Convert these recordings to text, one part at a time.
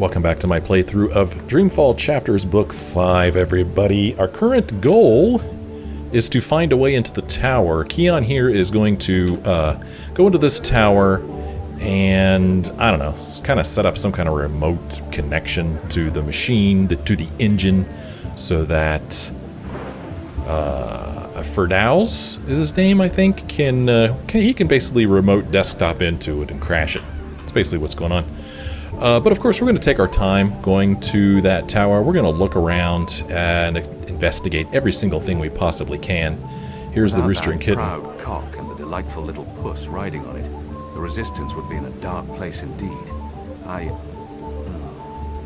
Welcome back to my playthrough of Dreamfall Chapters Book 5, everybody. Our current goal is to find a way into the tower. Kian here is going to go into this tower and, I don't know, kind of set up some kind of remote connection to the machine, to the engine, so that Ferdows is his name, I think, he can basically remote desktop into it and crash it. That's basically what's going on. But of course, we're going to take our time going to that tower. We're going to look around and investigate every single thing we possibly can. Here's the rooster and kitten. Proud cock and the delightful little puss riding on it, the resistance would be in a dark place indeed.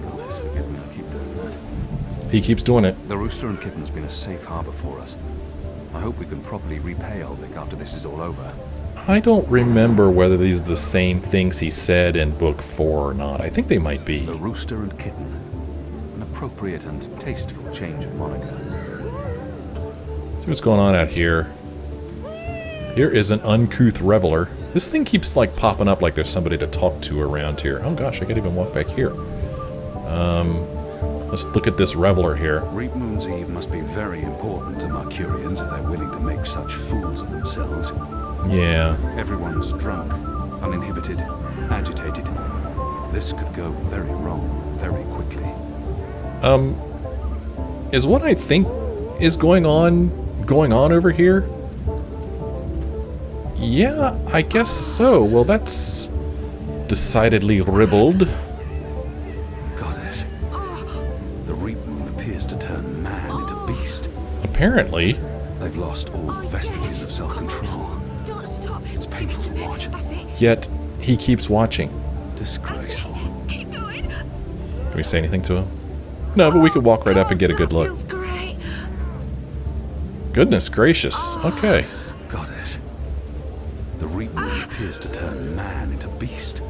Goodness, forgive me, I keep doing that. He keeps doing it. The rooster and kitten's been a safe harbor for us. I hope we can properly repay Ulvik after this is all over. I don't remember whether these are the same things he said in Book 4 or not. I think they might be. The rooster and kitten. An appropriate and tasteful change of moniker. Let's see what's going on out here. Here is an uncouth reveler. This thing keeps like popping up like there's somebody to talk to around here. Oh gosh, I can't even walk back here. Let's look at this reveler here. Reapmoon's Eve must be very important to Mercurians if they're willing to make such fools of themselves. Yeah. Everyone's drunk, uninhibited, agitated. This could go very wrong very quickly. Is what I think is going on over here? Yeah, I guess so. Well, that's decidedly ribald. Goddess. The Reapmoon appears to turn man into beast. Apparently. They've lost all vestiges of self-control. Don't stop. It's painful to watch. Yet, he keeps watching. Disgraceful. Keep going. Can we say anything to him? No, but we could walk right up and get a good look. Feels great. Goodness gracious. Okay. Goddess. The Reapmoon appears to turn man into beast.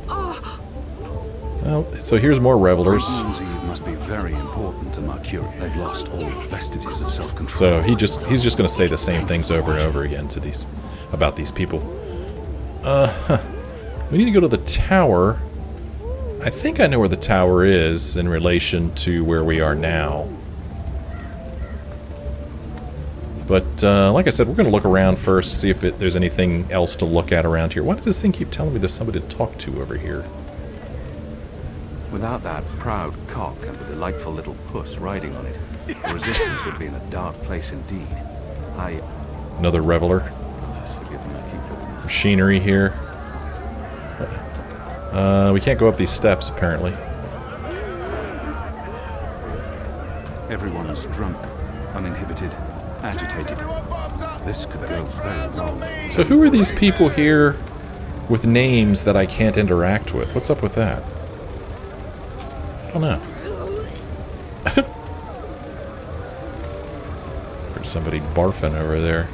Well, so here's more revelers. Reapmoon's Eve must be very important to Mercury. They've lost all vestiges of self-control. So he's just going to say the same things over and over again to about these people. We need to go to the tower. I think I know where the tower is in relation to where we are now. But like I said, we're going to look around first, see if there's anything else to look at around here. Why does this thing keep telling me there's somebody to talk to over here? Without that proud cock and the delightful little puss riding on it, the resistance would be in a dark place indeed. Another reveler. Goodness, forgive me, I keep doing that. Machinery here. We can't go up these steps, apparently. Everyone's drunk, uninhibited, agitated. This could go very wrong. So who are these people here with names that I can't interact with? What's up with that? I don't know. There's somebody barfing over there.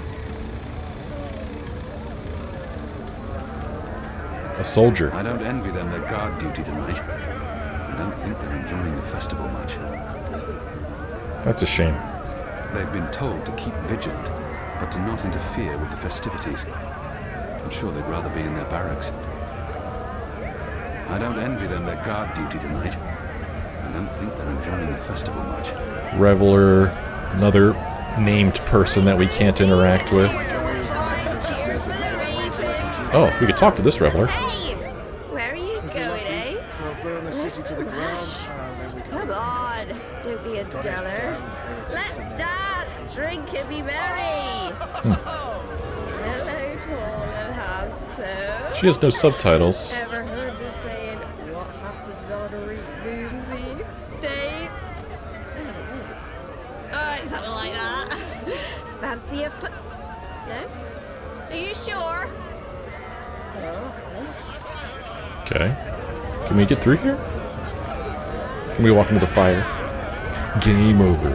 A soldier. I don't envy them their guard duty tonight. I don't think they're enjoying the festival much. That's a shame. They've been told to keep vigilant, but to not interfere with the festivities. I'm sure they'd rather be in their barracks. I don't envy them their guard duty tonight. I don't think they're enjoying the festival much. Reveler, another named person that we can't interact with. Oh, we could talk to this reveler. Hey, where are you going, eh? Come on, don't be a dullard. Let's dance, drink and be merry. Hello, tall and handsome. She has no subtitles. Ever heard the saying, what happens on a Reapmoon's Eve state? Oh, it's something like that. Fancy a foot... No? Are you sure? Okay. Can we get through here? Can we walk into the fire? Game over.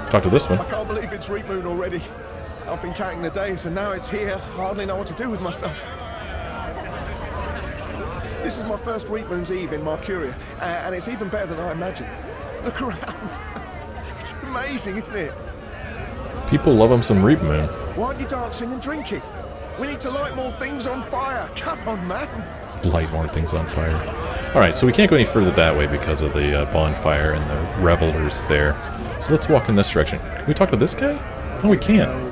Talk to this one. I can't believe it's Reapmoon already. I've been counting the days and now it's here. Hardly know what to do with myself. This is my first Reapmoon's Eve in Mercuria, and it's even better than I imagined. Look around. It's amazing, isn't it? People love them some Reapmoon. Why aren't you dancing and drinking? We need to light more things on fire. Come on, man. light more things on fire. Alright, so we can't go any further that way because of the bonfire and the revelers there. So let's walk in this direction. Can we talk to this guy? Oh, we can.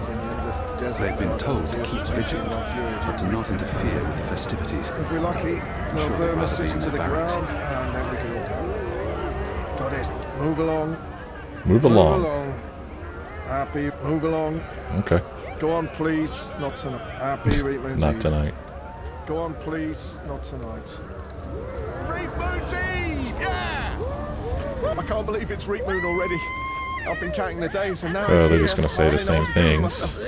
They've been told to keep vigilant, but to not interfere with the festivities. If we're lucky, they'll sure burn the they'd rather be city in to the their barracks. ground, and then we can all go. Goddess, move along. Move along. Move along. Happy, move along. Okay. Go on, please. Not tonight. Happy Reapmoon's Not Eve. tonight. Go on, please. Not tonight. Reapmoon's Eve! Yeah! I can't believe it's Reapmoon already. I've been counting the days, and now So it's they're here. just going to say the same things.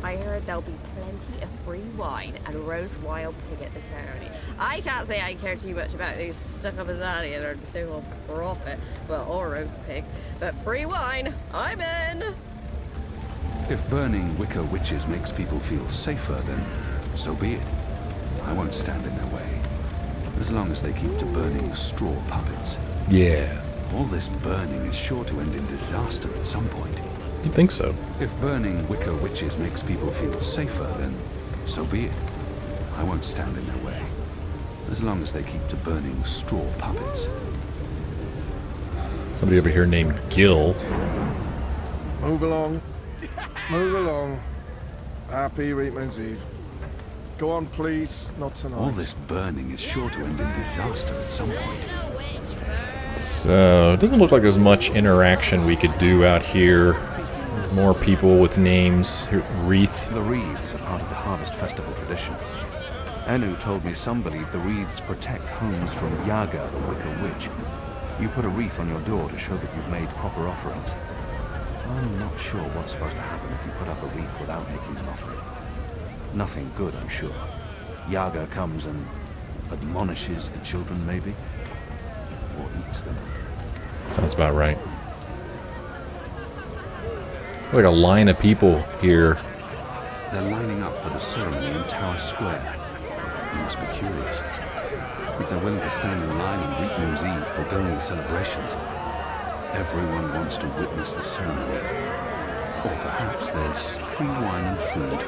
I heard there'll be plenty of free wine and roast wild pig at the ceremony. I can't say I care too much about these stuck-up Azalian or the so-called prophet, well, or roast pig, but free wine, I'm in! If burning wicker witches makes people feel safer, then so be it. I won't stand in their way, as long as they keep to burning straw puppets. Yeah. All this burning is sure to end in disaster at some point. You'd think so. If burning wicker witches makes people feel safer, then so be it. I won't stand in their way, as long as they keep to burning straw puppets. Somebody over here named Gil. Move along. Move along. Happy Reapmoon's Eve. Go on, please. Not tonight. All this burning is sure to end in disaster at some point. So, it doesn't look like there's much interaction we could do out here. There's more people with names. Wreath. The wreaths are part of the harvest festival tradition. Anu told me some believe the wreaths protect homes from Yaga, the wicker witch. You put a wreath on your door to show that you've made proper offerings. I'm not sure what's supposed to happen if you put up a wreath without making an offering. Nothing good, I'm sure. Yaga comes and admonishes the children, maybe? Or eats them. Sounds about right. Like a line of people here. They're lining up for the ceremony in Tower Square. You must be curious. If they're willing to stand in line on Reapmoon's Eve foregoing the celebrations, everyone wants to witness the ceremony. Or perhaps there's free wine and food.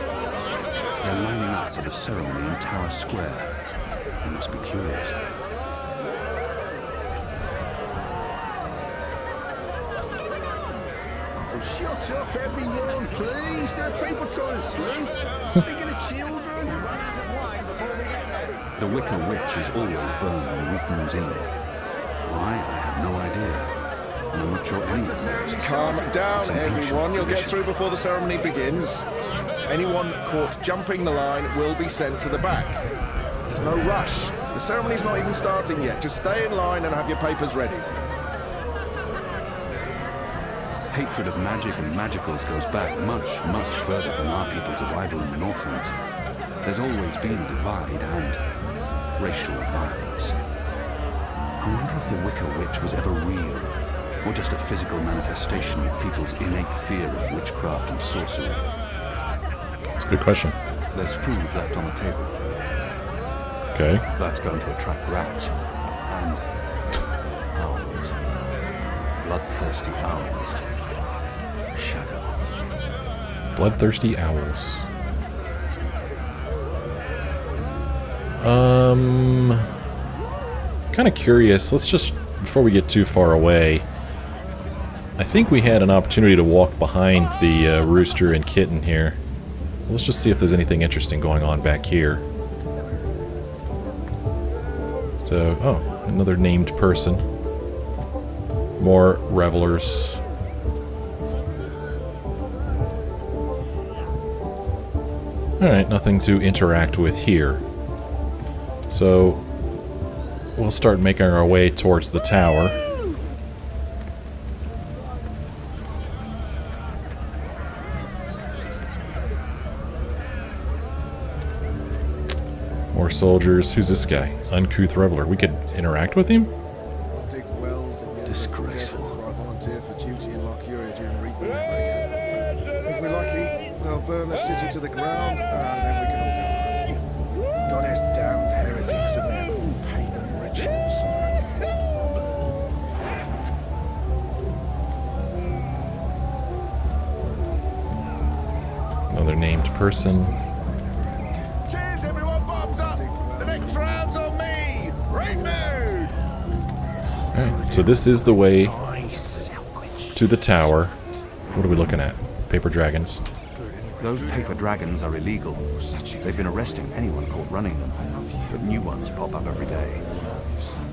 They're lining up for the ceremony in Tower Square. You must be curious. Oh, shut up, everyone, please. There are people trying to sleep. Thinking of children. Run out of wine before we get there. The wicker witch is always burned on Reapmoon's Eve. Why? I have no idea. And I'm not sure anyone knows. Calm down, It's an ancient everyone. You'll get tradition. through before the ceremony begins. Anyone caught jumping the line will be sent to the back. There's no rush. The ceremony's not even starting yet. Just stay in line and have your papers ready. Hatred of magic and magicals goes back much, much further than our people's arrival in the Northlands. There's always been a divide and racial violence. I wonder if the Wicker Witch was ever real, or just a physical manifestation of people's innate fear of witchcraft and sorcery. That's a good question. There's food left on the table. Okay. That's going to attract rats. And owls. Bloodthirsty owls. Shadow. Bloodthirsty owls. Kind of curious. Let's just, before we get too far away, I think we had an opportunity to walk behind the rooster and kitten here. Let's just see if there's anything interesting going on back here. So, oh, another named person. More revelers. Alright, nothing to interact with here. So, we'll start making our way towards the tower. More soldiers. Who's this guy? Uncouth Reveler. We could interact with him? Dig wells in the Disgraceful. desert before I volunteer for duty in Marcuria during Reapmoon break. If we're lucky, they'll burn the city to the ground, and then we can all go. Goddess damned heretics and their pagan rituals. Another named person. Cheers, everyone! Bottoms up! The next round's Alright, so this is the way to the tower. What are we looking at? Paper dragons. Those paper dragons are illegal. They've been arresting anyone caught running them, but new ones pop up every day.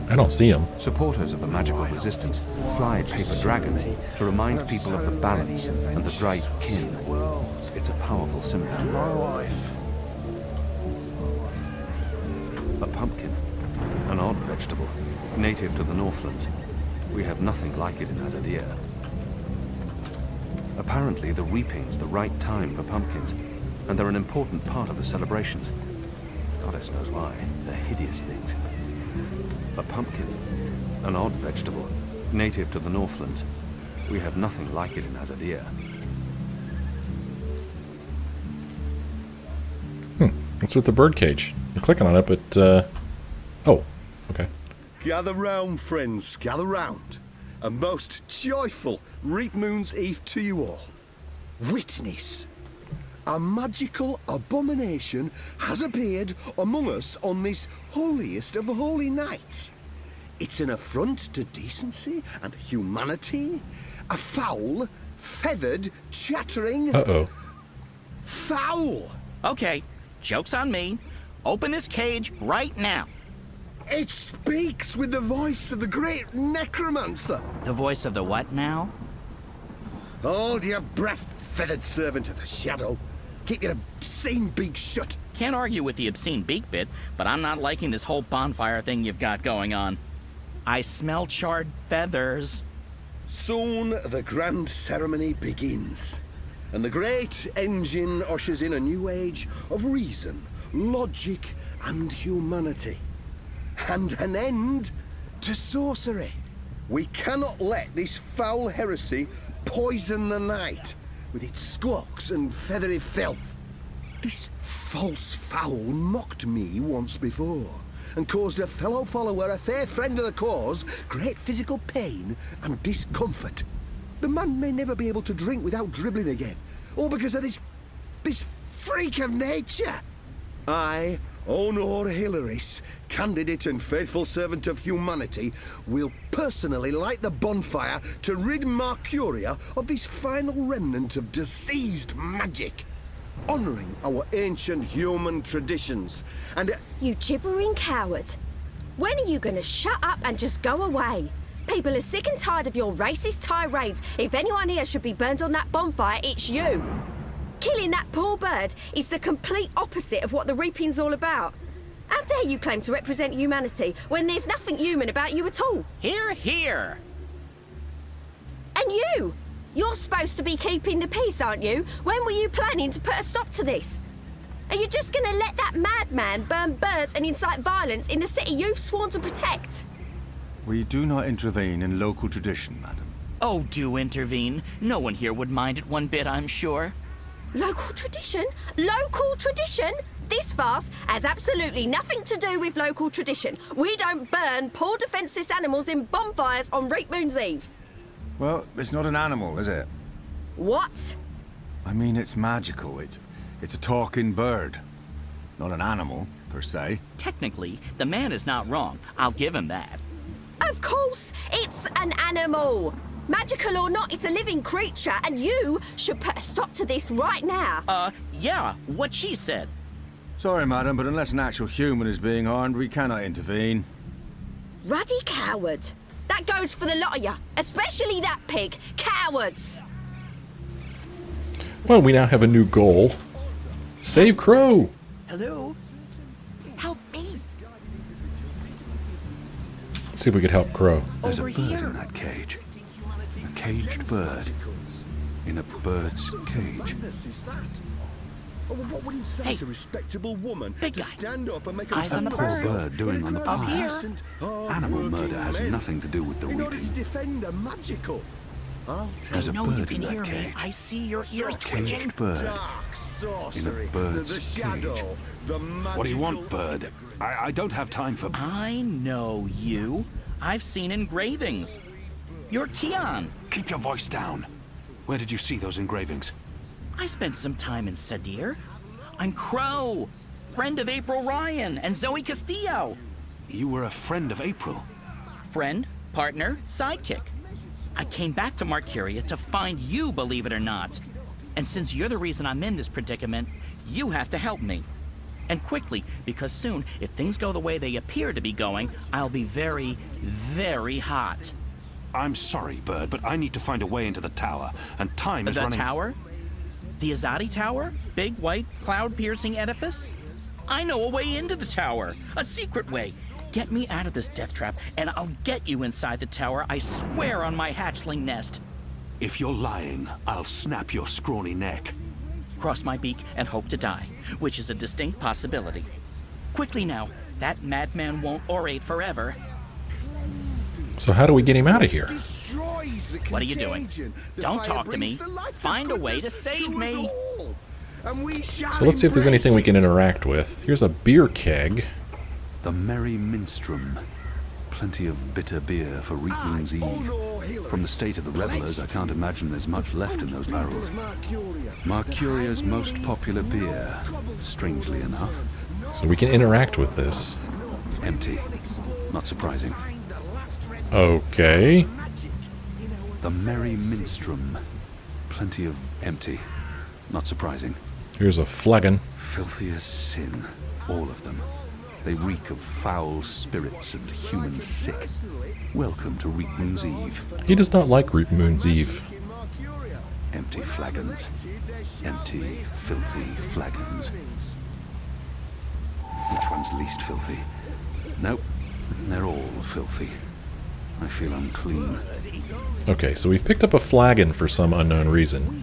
I don't see them. Supporters of the magical resistance fly paper dragons to remind people of the balance and the bright kin. It's a powerful symbol. A pumpkin, an odd vegetable, native to the Northlands. We have nothing like it in Azadir. Apparently, the reaping's the right time for pumpkins, and they're an important part of the celebrations. Goddess knows why. They're hideous things. A pumpkin, an odd vegetable, native to the Northlands. We have nothing like it in Azadir. What's with the birdcage? I'm clicking on it, but, oh, okay. Gather round, friends, gather round. A most joyful Reapmoon's Eve to you all. Witness. A magical abomination has appeared among us on this holiest of holy nights. It's an affront to decency and humanity. A foul, feathered, chattering... Uh-oh. Foul! Okay, joke's on me. Open this cage right now. It speaks with the voice of the great necromancer. The voice of the what now? Hold your breath, feathered servant of the shadow. Keep your obscene beak shut. Can't argue with the obscene beak bit, but I'm not liking this whole bonfire thing you've got going on. I smell charred feathers. Soon the grand ceremony begins, and the great engine ushers in a new age of reason, logic, and humanity. And an end to sorcery. We cannot let this foul heresy poison the night with its squawks and feathery filth. This false fowl mocked me once before, and caused a fellow follower, a fair friend of the cause, great physical pain and discomfort. The man may never be able to drink without dribbling again, all because of this freak of nature. I, Honor Hilaris, candidate and faithful servant of humanity, will personally light the bonfire to rid Mercuria of this final remnant of diseased magic, honoring our ancient human traditions, and... You gibbering coward. When are you gonna shut up and just go away? People are sick and tired of your racist tirades. If anyone here should be burned on that bonfire, it's you. Killing that poor bird is the complete opposite of what the reaping's all about. How dare you claim to represent humanity when there's nothing human about you at all? Hear, hear. And you! You're supposed to be keeping the peace, aren't you? When were you planning to put a stop to this? Are you just gonna let that madman burn birds and incite violence in the city you've sworn to protect? We do not intervene in local tradition, madam. Oh, do intervene. No one here would mind it one bit, I'm sure. Local tradition? Local tradition? This farce has absolutely nothing to do with local tradition. We don't burn poor defenseless animals in bonfires on Reapmoon's Eve. Well, it's not an animal, is it? What? I mean, it's magical. It's a talking bird. Not an animal, per se. Technically, the man is not wrong. I'll give him that. Of course, it's an animal. Magical or not, it's a living creature, and you should put a stop to this right now. Yeah, what she said. Sorry, madam, but unless an actual human is being harmed, we cannot intervene. Ruddy coward. That goes for the lot of you, especially that pig. Cowards. Well, we now have a new goal. Save Crow! Hello? Help me! Let's see if we could help Crow. There's a Over bird here. in that cage. A caged bird. In a bird's cage. Oh, what would it say Hey, to a respectable woman big to guy. stand up and make a Eyes on the Poor bird. bird doing on the Up here. pile. Animal murder has nothing to do with the in order to reaping. defend a magical. I'll tell There's a No, you bird can in hear that me. cage. I see your ears A twitching. caged bird. dark sorcery. bird's the shadow, cage. the What do you want, magical- bird? I don't have time for... I know you. I've seen engravings. You're Kian. Keep your voice down. Where did you see those engravings? I spent some time in Sadir. I'm Crow, friend of April Ryan and Zoe Castillo. You were a friend of April. Friend? partner, sidekick. I came back to Marcuria to find you, believe it or not. And since you're the reason I'm in this predicament, you have to help me. And quickly, because soon, if things go the way they appear to be going, I'll be very, very hot. I'm sorry, Bird, but I need to find a way into the tower, and time is running... The tower? The Azadi Tower? Big, white, cloud-piercing edifice? I know a way into the tower. A secret way. Get me out of this death trap, and I'll get you inside the tower, I swear on my hatchling nest. If you're lying, I'll snap your scrawny neck. Cross my beak and hope to die, which is a distinct possibility. Quickly now, that madman won't orate forever. So how do we get him out of here? What are you doing? Don't talk to me. Find a way to save me. So let's see if there's anything we can interact with. Here's a beer keg. The Merry Minstrom. Plenty of bitter beer for Reapmoon's Eve. From the state of the revelers, I can't imagine there's much left in those barrels. Marcuria's most popular beer, strangely enough. So we can interact with this. Empty. Not surprising. Okay. The Merry Minstrom. Plenty of empty. Not surprising. Here's a flagon. Filthy as sin. All of them. They reek of foul spirits and human sick. Welcome to Reapmoon's Eve. He does not like Reapmoon's Eve. Empty flagons. Empty, filthy flagons. Which one's least filthy? Nope. They're all filthy. I feel unclean. Okay, so we've picked up a flagon for some unknown reason.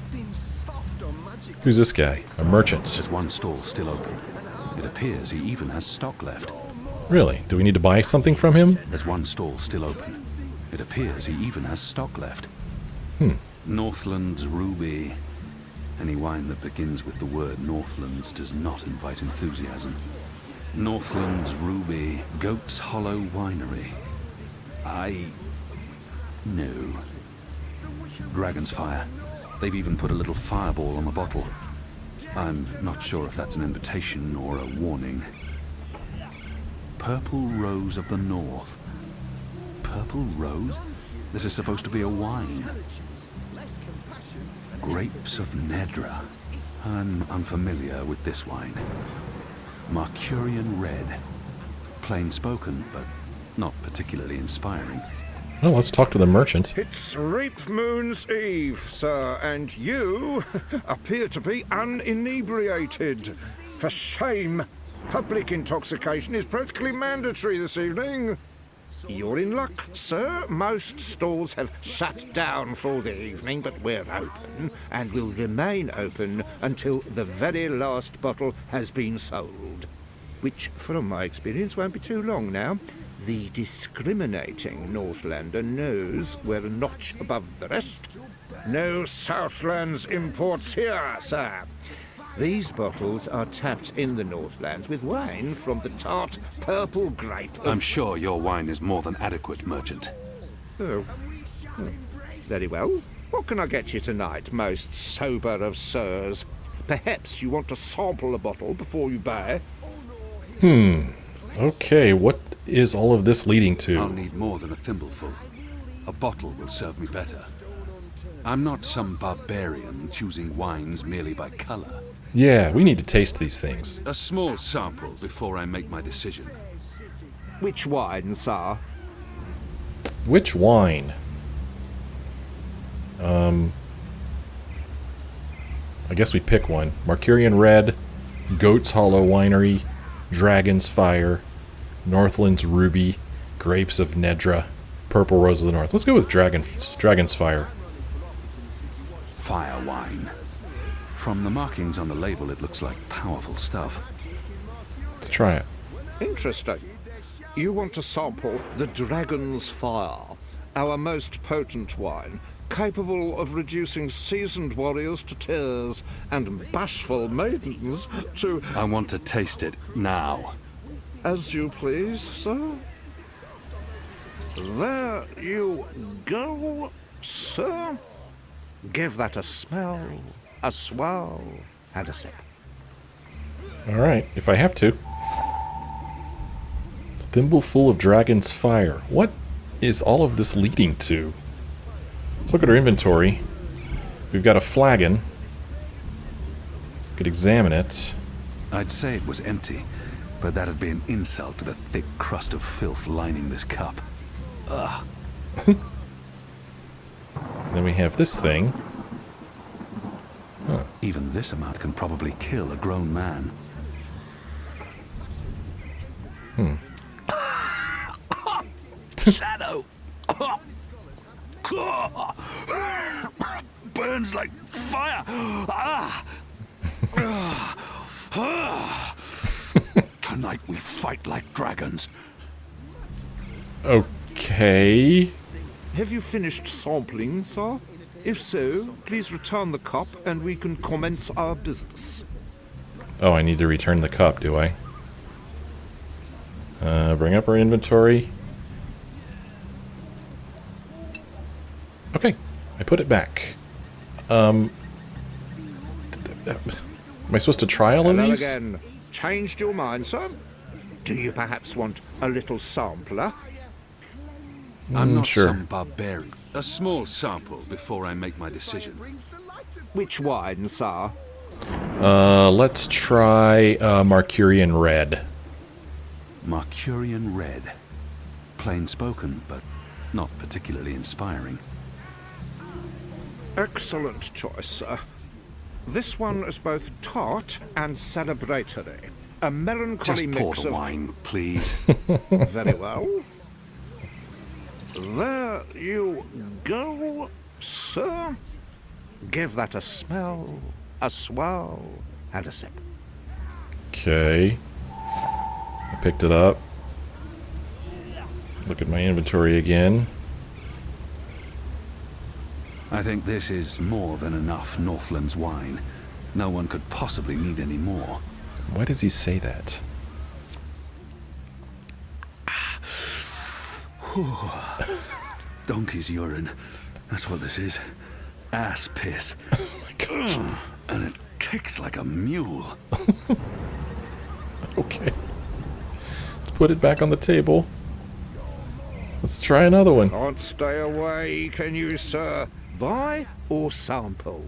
Who's this guy? A merchant. There's one stall still open. It appears he even has stock left. Really? Do we need to buy something from him? There's one stall still open. It appears he even has stock left. Northland's Ruby. Any wine that begins with the word Northlands does not invite enthusiasm. Northland's Ruby. Goat's Hollow Winery. No. Dragon's Fire. They've even put a little fireball on the bottle. I'm not sure if that's an invitation or a warning. Purple Rose of the North. Purple Rose? This is supposed to be a wine. Grapes of Nedra. I'm unfamiliar with this wine. Marcurian Red. Plain spoken, but not particularly inspiring. Well, let's talk to the merchant. It's Reapmoon's Eve, sir, and you appear to be uninebriated. For shame! Public intoxication is practically mandatory this evening. You're in luck, sir. Most stalls have shut down for the evening, but we're open and will remain open until the very last bottle has been sold. Which, from my experience, won't be too long now. The discriminating Northlander knows we're a notch above the rest. No Southlands imports here, sir. These bottles are tapped in the Northlands with wine from the tart purple grape of... I'm sure your wine is more than adequate, merchant. Oh. Very well. What can I get you tonight, most sober of sirs? Perhaps you want to sample a bottle before you buy? Okay, what is all of this leading to? I'll need more than a thimbleful. A bottle will serve me better. I'm not some barbarian choosing wines merely by color. Yeah, we need to taste these things. A small sample before I make my decision. Which wine, sir? Which wine? I guess we pick one. Marcurian Red, Goat's Hollow Winery, Dragon's Fire, Northland's Ruby, Grapes of Nedra, Purple Rose of the North. Let's go with Dragon's Fire. Fire wine. From the markings on the label, it looks like powerful stuff. Let's try it. Interesting. You want to sample the Dragon's Fire, our most potent wine, capable of reducing seasoned warriors to tears and bashful maidens to... I want to taste it now. As you please, sir. There you go, sir. Give that a smell, a swirl, and a sip. Alright, if I have to. Thimbleful of Dragon's Fire. What is all of this leading to? Let's look at our inventory. We've got a flagon. Could examine it. I'd say it was empty, but that'd be an insult to the thick crust of filth lining this cup. Ugh. Then we have this thing. Huh. Even this amount can probably kill a grown man. Shadow! Burns like fire! Tonight we fight like dragons. Okay. Have you finished sampling, sir? If so, please return the cup and we can commence our business. Oh, I need to return the cup, do I? Bring up our inventory. Okay, I put it back. Am I supposed to try all of Hello these? again. Changed your mind, sir? Do you perhaps want a little sampler? I'm not sure. some barbarian. A small sample before I make my decision. Which wine, sir? Let's try Marcurian Red. Marcurian Red. Plain spoken, but not particularly inspiring. Excellent choice, sir. This one is both tart and celebratory. A melancholy Just pour mix the of wine, please. Very well. There you go, sir. Give that a smell, a swirl, and a sip. Okay. I picked it up. Look at my inventory again. I think this is more than enough Northland's wine. No one could possibly need any more. Why does he say that? Donkey's urine. That's what this is. Ass piss. Oh my gosh. And it kicks like a mule. Okay. Let's put it back on the table. Let's try another one. Can't stay away, can you, sir? Buy or sample?